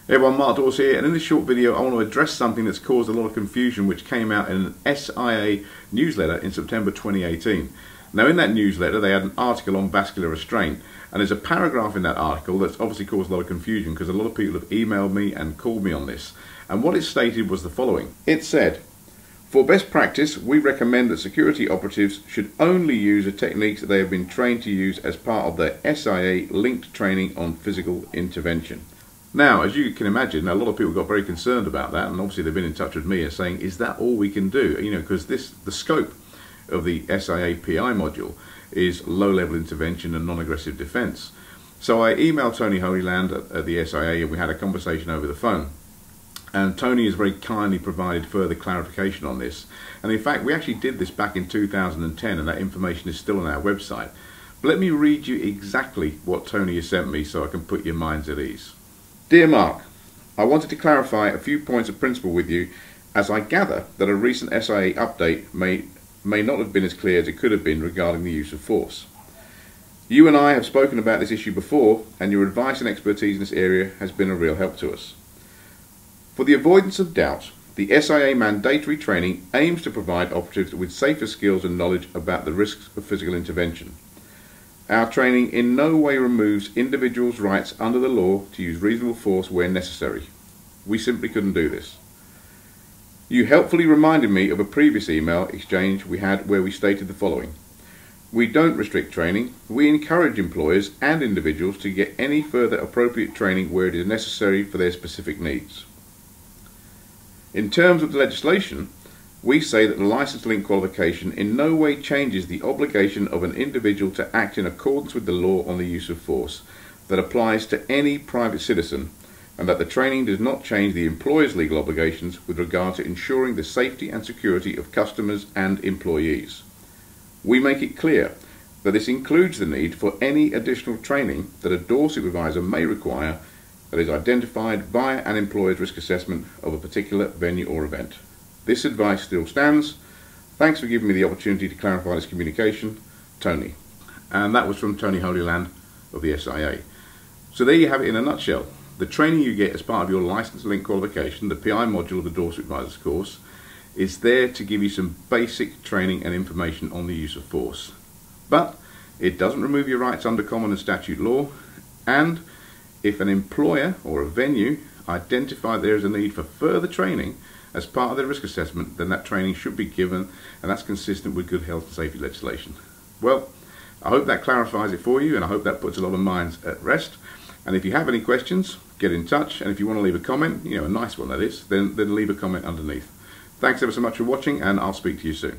Hey everyone, Mark Dawes here, and in this short video I want to address something that's caused a lot of confusion which came out in an SIA newsletter in September 2018. Now in that newsletter they had an article on vascular restraint, and there's a paragraph in that article that's obviously caused a lot of confusion because a lot of people have emailed me and called me on this. And what it stated was the following. It said, "For best practice, we recommend that security operatives should only use the techniques that they have been trained to use as part of their SIA linked training on physical intervention." Now, as you can imagine, a lot of people got very concerned about that, and obviously they've been in touch with me and saying, is that all we can do? You know, because the scope of the SIA PI module is low-level intervention and non-aggressive defence. So I emailed Tony Holyland at the SIA, and we had a conversation over the phone. And Tony has very kindly provided further clarification on this. And in fact, we actually did this back in 2010, and that information is still on our website. But let me read you exactly what Tony has sent me so I can put your minds at ease. "Dear Mark, I wanted to clarify a few points of principle with you, as I gather that a recent SIA update may not have been as clear as it could have been regarding the use of force. You and I have spoken about this issue before, and your advice and expertise in this area has been a real help to us. For the avoidance of doubt, the SIA mandatory training aims to provide operatives with safer skills and knowledge about the risks of physical intervention. Our training in no way removes individuals' rights under the law to use reasonable force where necessary. We simply couldn't do this. You helpfully reminded me of a previous email exchange we had where we stated the following. We don't restrict training, we encourage employers and individuals to get any further appropriate training where it is necessary for their specific needs. In terms of the legislation, we say that the license link qualification in no way changes the obligation of an individual to act in accordance with the law on the use of force that applies to any private citizen, and that the training does not change the employer's legal obligations with regard to ensuring the safety and security of customers and employees. We make it clear that this includes the need for any additional training that a door supervisor may require that is identified via an employer's risk assessment of a particular venue or event. This advice still stands. Thanks for giving me the opportunity to clarify this communication, Tony." And that was from Tony Holyland of the SIA. So there you have it in a nutshell. The training you get as part of your license link qualification, the PI module of the door supervisor's course, is there to give you some basic training and information on the use of force. But it doesn't remove your rights under common and statute law, and if an employer or a venue identify there is a need for further training as part of their risk assessment, then that training should be given, and that's consistent with good health and safety legislation. Well, I hope that clarifies it for you, and I hope that puts a lot of minds at rest. And if you have any questions, get in touch, and if you want to leave a comment, you know, a nice one that is, then leave a comment underneath. Thanks ever so much for watching, and I'll speak to you soon.